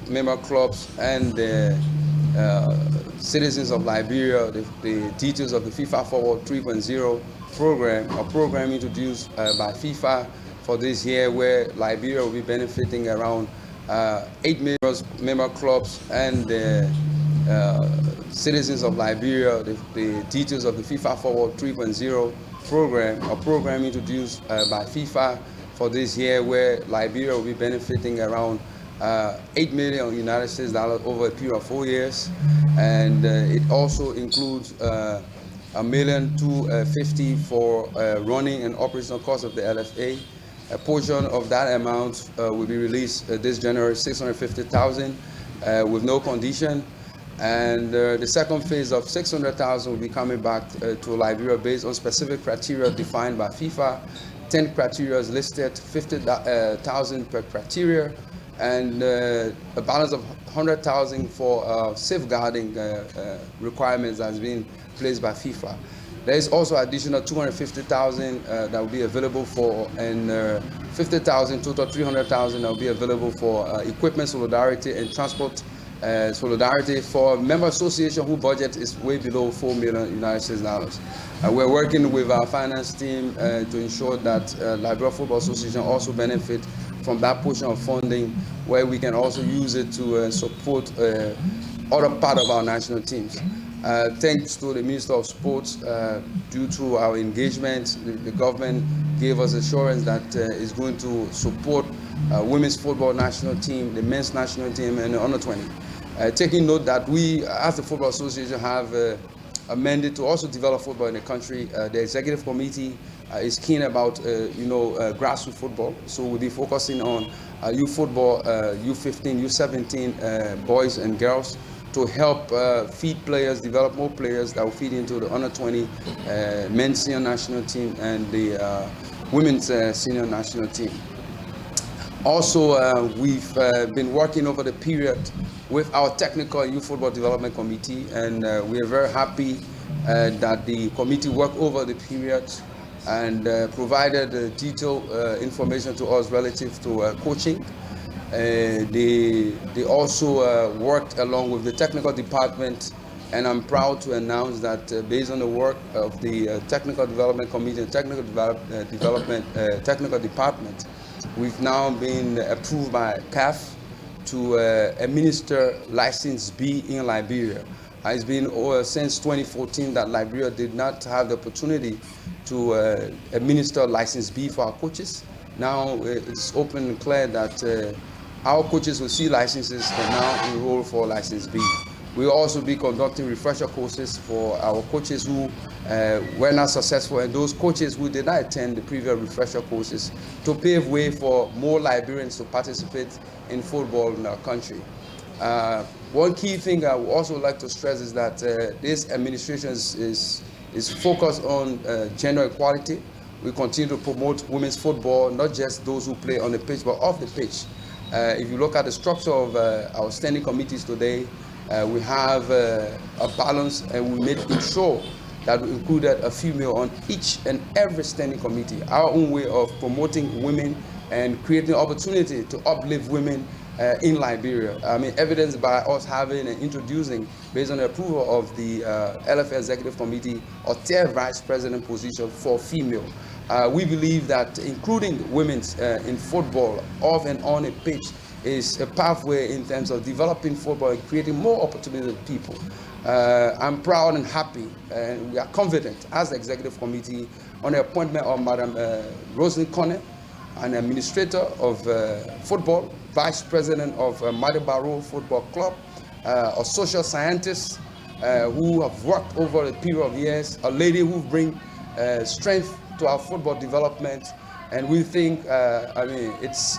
member clubs and the citizens of Liberia the details of the FIFA Forward 3.0 program, a program introduced by FIFA for this year where Liberia will be benefiting around 8 million member clubs and the citizens of Liberia the details of the FIFA Forward 3.0 program, a program introduced by FIFA for this year where Liberia will be benefiting around $8 million United States dollars over a period of 4 years, and it also includes $1,250,000 for running and operational costs of the LFA. A portion of that amount will be released this January, $650,000 with no condition, and the second phase of $600,000 will be coming back to Liberia based on specific criteria defined by FIFA. 10 criteria is listed, $50,000 per criteria, and a balance of $100,000 for safeguarding requirements that's been placed by FIFA. There is also additional $250,000 that will be available for, and $50,000 total $300,000 that will be available for equipment solidarity and transport solidarity for member association whose budget is way below $4 million United States dollars. We're working with our finance team to ensure that Liberia Football Association also benefit from that portion of funding, where we can also use it to support other part of our national teams. Thanks to the Minister of Sports, due to our engagement, the government gave us assurance that it's going to support women's football national team, the men's national team, and the under 20. Taking note that we, as the Football Association, have a mandate to also develop football in the country. The executive committee is keen about grassroots football, so we'll be focusing on youth football, U15, U17 boys and girls, to help feed players, develop more players that will feed into the under 20 men's senior national team and the women's senior national team. Also, we've been working over the period with our technical and youth football development committee, and we are very happy that the committee worked over the period and provided detailed information to us relative to coaching. They also worked along with the technical department, and I'm proud to announce that based on the work of the technical development committee and technical department, we've now been approved by CAF to administer License B in Liberia. It's been since 2014 that Liberia did not have the opportunity to administer License B for our coaches. Now it's open and clear that our coaches with C licenses can now enroll for License B. We'll also be conducting refresher courses for our coaches who were not successful, and those coaches who did not attend the previous refresher courses, to pave way for more Liberians to participate in football in our country. One key thing I would also like to stress is that this administration is focused on gender equality. We continue to promote women's football, not just those who play on the pitch, but off the pitch. If you look at the structure of our standing committees today, we have a balance, and we made sure that we included a female on each and every standing committee. Our own way of promoting women and creating opportunity to uplift women in Liberia. I mean, evidenced by us having and introducing, based on the approval of the LFA Executive Committee, a tier vice president position for female. We believe that including women in football, off and on a pitch, is a pathway in terms of developing football and creating more opportunity for people. I'm proud and happy, and we are confident as the Executive Committee on the appointment of Madam Roslyn Connor, an administrator of football, vice president of Madibaro Football Club, a social scientist who have worked over a period of years, a lady who brings strength to our football development, and we think, it's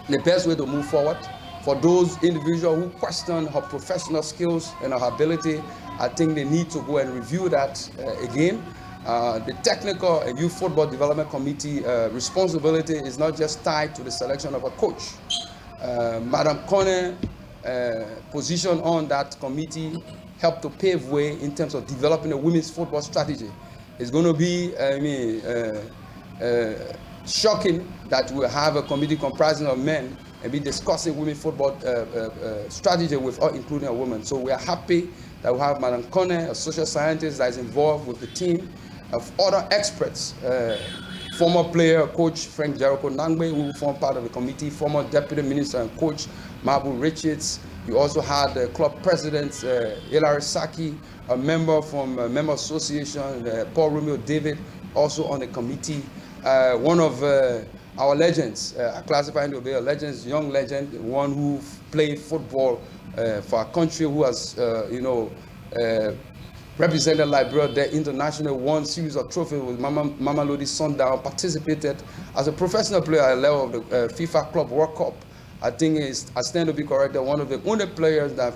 the best way to move forward. For those individuals who question her professional skills and her ability, I think they need to go and review that again. The Technical and Youth Football Development Committee responsibility is not just tied to the selection of a coach. Madam Connor position on that committee helped to pave way in terms of developing a women's football strategy. It's going to be, shocking that we have a committee comprising of men and be discussing women football strategy with all, including a woman. So we are happy that we have Madam Kone, a social scientist that is involved with the team of other experts. Former player, coach Frank Jericho Nangbe, who formed part of the committee, former deputy minister and coach Mabu Richards. You also had the club president, Hilary Saki, a member from Member Association, Paul Romeo David, also on the committee. One of our legends, classifying to be a legend, young legend, one who played football for our country, who has, represented Liberia there internationally, won series of trophies with Mamelodi Sundowns, participated as a professional player at the level of the FIFA Club World Cup. I think I stand to be corrected, one of the only players that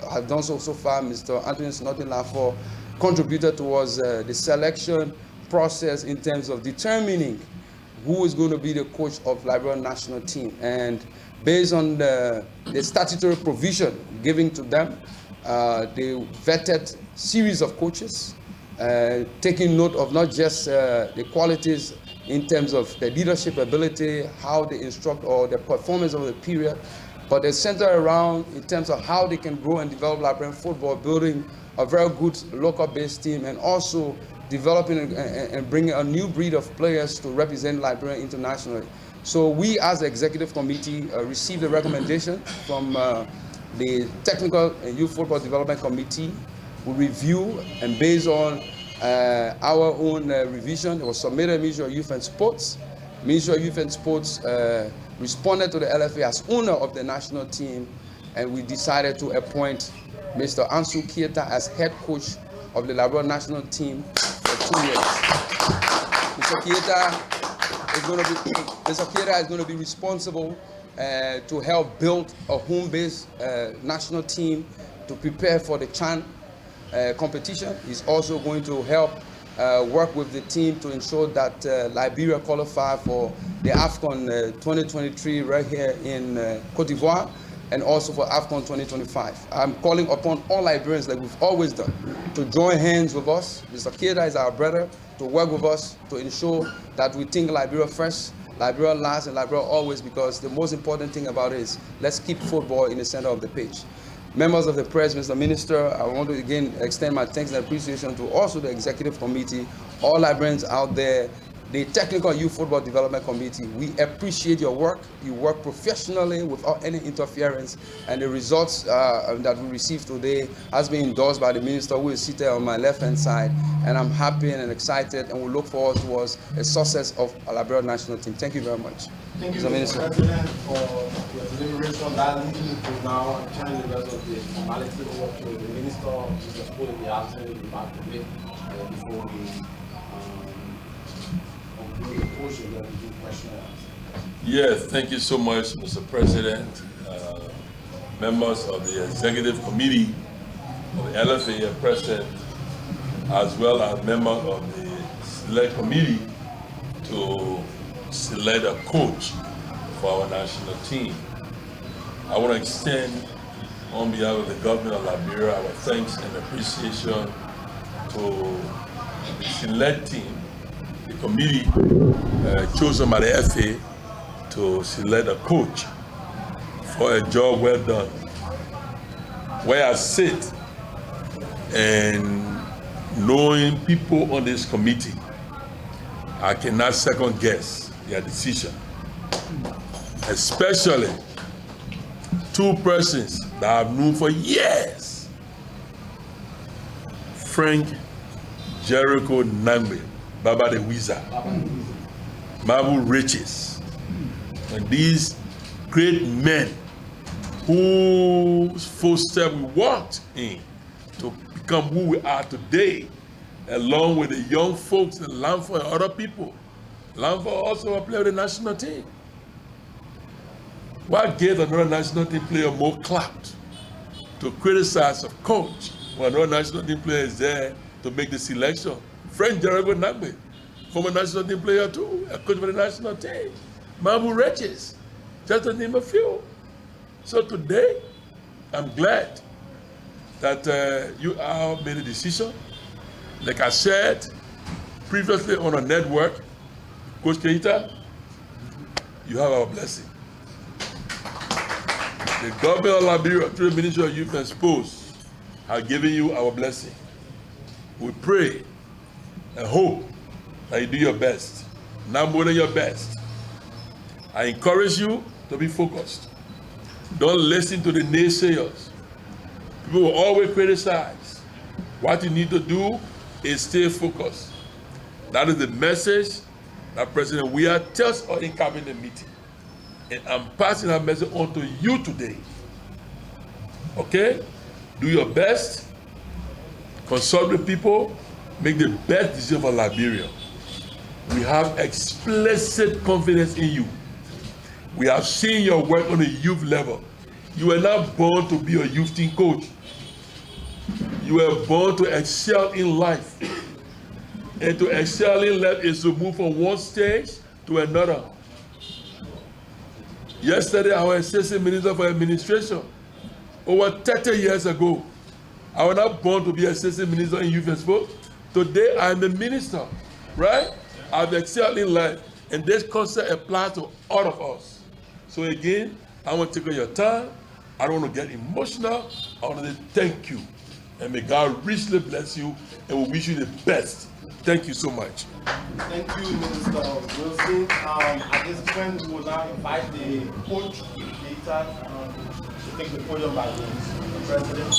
have done so far, Mr. Anthony Snotin-Lafort, contributed towards the selection process in terms of determining who is going to be the coach of Liberia national team. And based on the statutory provision given to them, they vetted series of coaches, taking note of not just the qualities in terms of the leadership ability, how they instruct or the performance of the period, but they center around in terms of how they can grow and develop Liberian football, building a very good local-based team, and also developing and bringing a new breed of players to represent Liberia internationally. So we as the executive committee received a recommendation from the Technical and Youth Football Development Committee. We review, and based on our own revision, it was submitted to the Ministry of Youth and Sports. Ministry of Youth and Sports responded to the LFA as owner of the national team, and we decided to appoint Mr. Ansumana Keita as head coach of the Liberia national team for 2 years. Mr. Keita is going to be responsible to help build a home-based national team to prepare for the CHAN competition. He's also going to help work with the team to ensure that Liberia qualify for the AFCON 2023 right here in Cote d'Ivoire, and also for AFCON 2025. I'm calling upon all Liberians, like we've always done, to join hands with us. Mr. Keita is our brother, to work with us to ensure that we think Liberia first, Liberia last, and Liberia always, because the most important thing about it is let's keep football in the center of the page. Members of the press, Mr. Minister, I want to again extend my thanks and appreciation to also the executive committee, all Liberians out there, the Technical Youth Football Development Committee. We appreciate your work. You work professionally without any interference, and the results that we received today has been endorsed by the minister, who is seated on my left-hand side, and I'm happy and excited, and we look forward towards a success of our Liberia national team. Thank you very much. Thank you, Mr. President, for your deliberation. That leading to now turning the rest of the formality over to the minister, who is supposed to be answering the back of it before we conclude the portion that we do question and answer. Yes, thank you so much, Mr. President, members of the Executive Committee of the LFA, President, as well as members of the Select Committee to select a coach for our national team. I want to extend, on behalf of the government of Liberia, our thanks and appreciation to the select team, the committee chosen by the FA to select a coach for a job well done. Where I sit and knowing people on this committee, I cannot second guess their decision, especially two persons that I've known for years, Frank Jericho Nangbe, Baba the Wizard, Mabu Richards, and these great men whose footsteps we walked in to become who we are today, along with the young folks in Lanford and other people. Lanford also a player of the national team. What gave another national team player more clout to criticize a coach when another national team player is there to make the selection? Frank Jericho Nangbe, former national team player too, a coach for the national team. Mabu Richards, just to name a few. So today, I'm glad that you all made a decision. Like I said previously on a network, Coach Keita, you have our blessing. The government of Liberia, through the Ministry of Youth and Sports, has given you our blessing. We pray and hope that you do your best, not more than your best. I encourage you to be focused. Don't listen to the naysayers. People will always criticize. What you need to do is stay focused. That is the message that President Weah tells us in cabinet meeting. And I'm passing that message on to you today. Okay? Do your best. Consult with people. Make the best decision for Liberia. We have explicit confidence in you. We have seen your work on a youth level. You were not born to be a youth team coach. You were born to excel in life. And to excel in life is to move from one stage to another. Yesterday, I was Assistant Minister for Administration. Over 30 years ago, I was not born to be Assistant Minister in Youth and Sport. Today, I am a minister, right? I've excelled in life. And this concept applies to all of us. So again, I want to take your time. I don't want to get emotional. I want to say thank you. And may God richly bless you, and we wish you the best. Thank you so much. Thank you, Minister Wilson. At this point, we will now invite the coach, Keita, to take the podium by the President.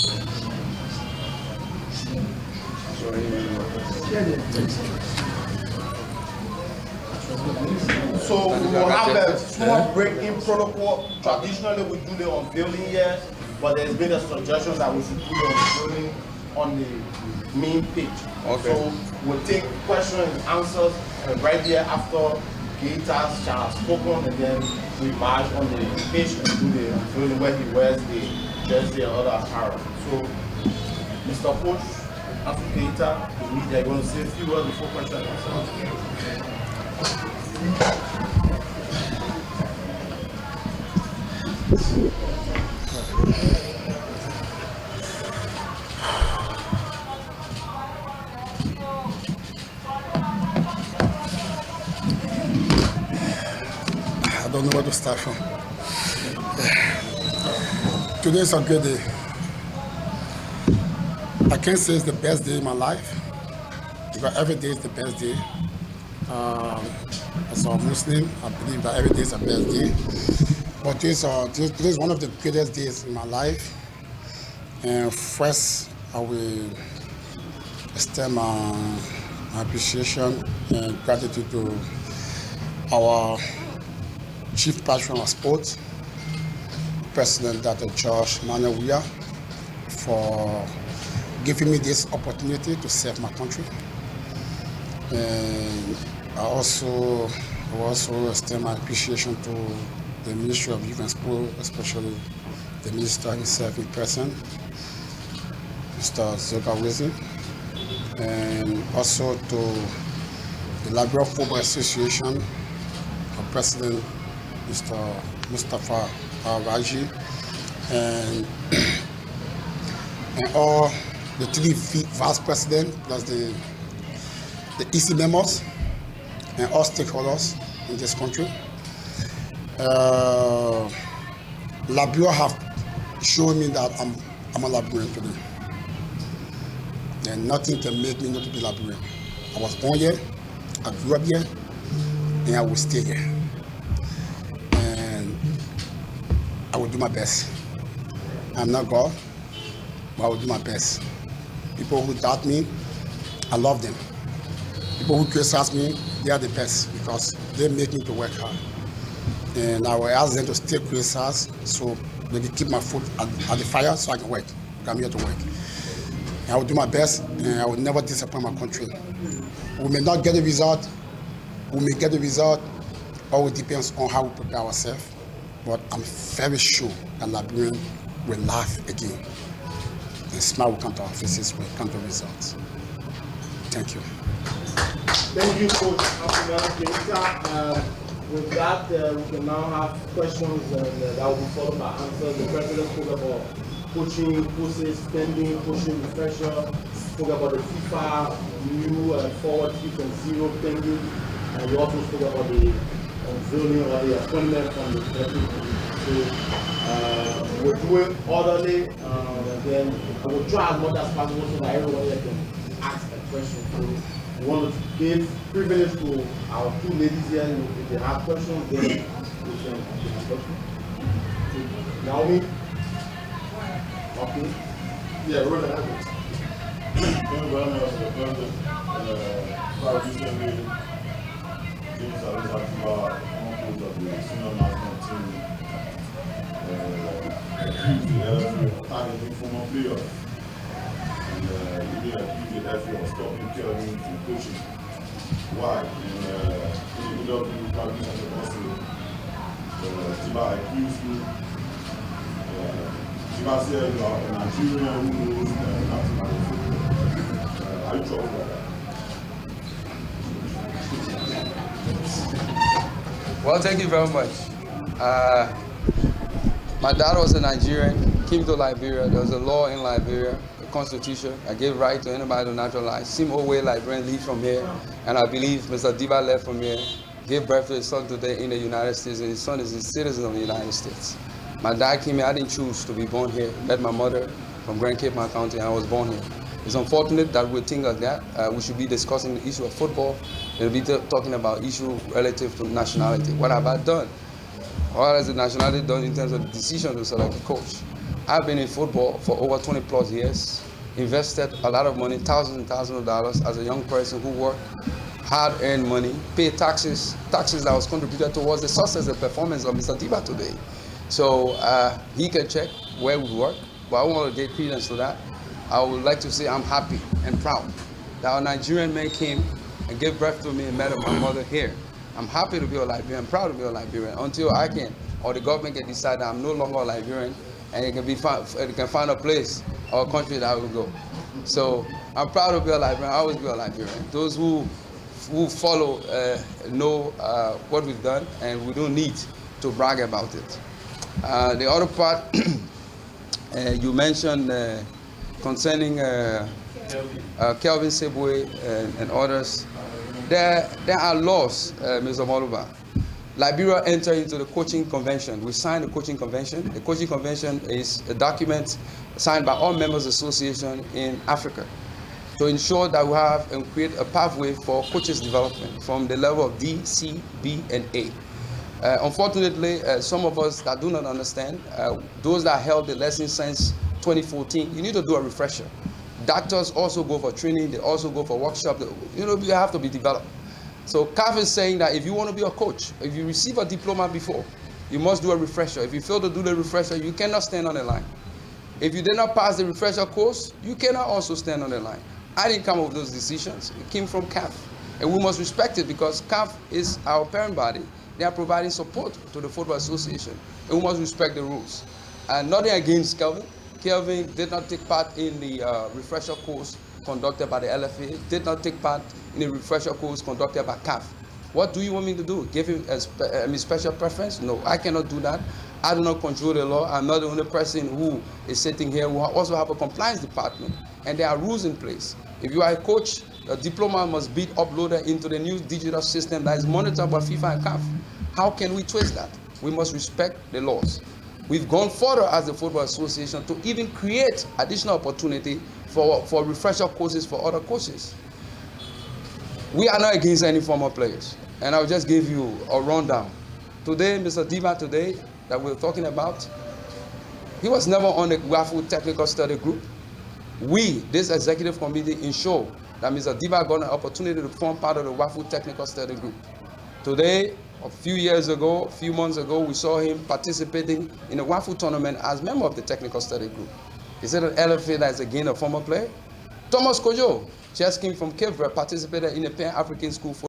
So we will have a small break in protocol. Traditionally, we do the unveiling here, but there's been a suggestion that we should do the unveiling on the main page. Okay. So we'll take questions and answers right here after Keita shall have spoken, and then we march on the page and do the unveiling where he wears the jersey and other apparel. So, Mr. Coach, after Keita, the media are going to say a few words before questions and answers. I don't know where to start from. Today is a good day. I can't say it's the best day in my life, because every day is the best day. As a Muslim, I believe that every day is the best day. But today is one of the greatest days in my life. And first, I will extend my appreciation and gratitude to our Chief Patron of Sports, President Dr. George Weah, for giving me this opportunity to serve my country. And I also extend my appreciation to the Ministry of Youth and Sport, especially the Minister himself in person, Mr. Zoka Wilson, and also to the Liberia Football Association, our President, Mr. Mustafa Raji, and all the 3 vice presidents, plus the EC members, and all stakeholders in this country. Liberia have shown me that I'm a Liberian today. And nothing can make me not to be Liberian. I was born here, I grew up here, and I will stay here. And I will do my best. I'm not God, but I will do my best. People who doubt me, I love them. People who criticize me, they are the best, because they make me to work hard. And I will ask them to stay criticized so they can keep my foot at the fire so I can work. I'm here to work. And I will do my best, and I will never disappoint my country. We may not get the result, we may get the result, all depends on how we prepare ourselves. But I'm very sure that Liberians will laugh again. And smile will come to our faces when it comes to results. Thank you. Thank you, Coach Ansumana Keita. With that, we can now have questions that will be followed by answers. The President spoke about coaching, courses, spending, coaching refresher, spoke about the FIFA new forward 3.0 pending, and we also spoke about the unveiling or the appointment from the President. So we'll do it orderly, then we'll try as much as possible so that everyone can ask a question. So we want to give privilege to our two ladies here. If they have questions, then we can ask questions. Naomi? Okay. Yeah, we're going to have it. Thank you very much for the president. Quite recently, James Alizakiwa, coach of the senior national team, accused the LFA of targeting former players. And he accused the LFA of stopping Kelvin from coaching. Why? In the middle of the practice and the hospital, Tiba accused you. Tiba said you are a Nigerian who knows nothing about football. Are you troubled by that? Well, thank you very much. My dad was a Nigerian, came to Liberia. There was a law in Liberia, a constitution. I gave right to anybody to naturalize. Sim Owe Liberian leave from here, and I believe Mr. Diba left from here, gave birth to his son today in the United States, and his son is a citizen of the United States. My dad came here, I didn't choose to be born here. Met my mother from Grand Cape County, and I was born here. It's unfortunate that we think like that. We should be discussing the issue of football. We'll be talking about issue relative to nationality. What have I done? What has the nationality done in terms of the decision to select a coach? I've been in football for over 20 plus years, invested a lot of money, thousands and thousands of dollars as a young person who worked, hard-earned money, paid taxes that was contributed towards the success and performance of Mr. Diba today. So he can check where we work, but I want to give credence to that. I would like to say I'm happy and proud that a Nigerian man came and gave birth to me and met my mother here. I'm happy to be a Liberian, proud to be a Liberian, until I can, or the government can decide that I'm no longer a Liberian and it can find a place or a country that I will go. So I'm proud to be a Liberian, I always be a Liberian. Those who follow know what we've done, and we don't need to brag about it. The other part you mentioned concerning Kelvin Sebwe and others, there are laws, Mr. Moluba. Liberia entered into the coaching convention. We signed the coaching convention. The coaching convention is a document signed by all members association in Africa to ensure that we have and create a pathway for coaches development from the level of D, C, B, and A. Unfortunately, some of us that do not understand, those that held the lesson since 2014, you need to do a refresher. Doctors also go for training, they also go for workshops. You have to be developed. So CAF is saying that if you want to be a coach, if you receive a diploma before, you must do a refresher. If you fail to do the refresher, you cannot stand on the line. If you did not pass the refresher course, you cannot also stand on the line. I didn't come up with those decisions. It came from CAF. And we must respect it because CAF is our parent body. They are providing support to the Football Association. And we must respect the rules. And nothing against Kelvin. Kelvin did not take part in the refresher course conducted by the LFA, did not take part in the refresher course conducted by CAF. What do you want me to do? Give him a special preference? No, I cannot do that. I do not control the law. I'm not the only person who is sitting here who also have a compliance department, and there are rules in place. If you are a coach, a diploma must be uploaded into the new digital system that is monitored by FIFA and CAF. How can we twist that? We must respect the laws. We've gone further as the Football Association to even create additional opportunity for refresher courses for other coaches. We are not against any former players, and I'll just give you a rundown. Today, Mr. Diba today, that we're talking about, he was never on the WAFU Technical Study Group. We, this executive committee, ensure that Mr. Diba got an opportunity to form part of the WAFU Technical Study Group. Today, a few months ago, we saw him participating in a WAFU tournament as member of the Technical Study Group. Is it an LFA that is again a former player? Thomas Kojo just came from Cape Verde, participated in a Pan-African School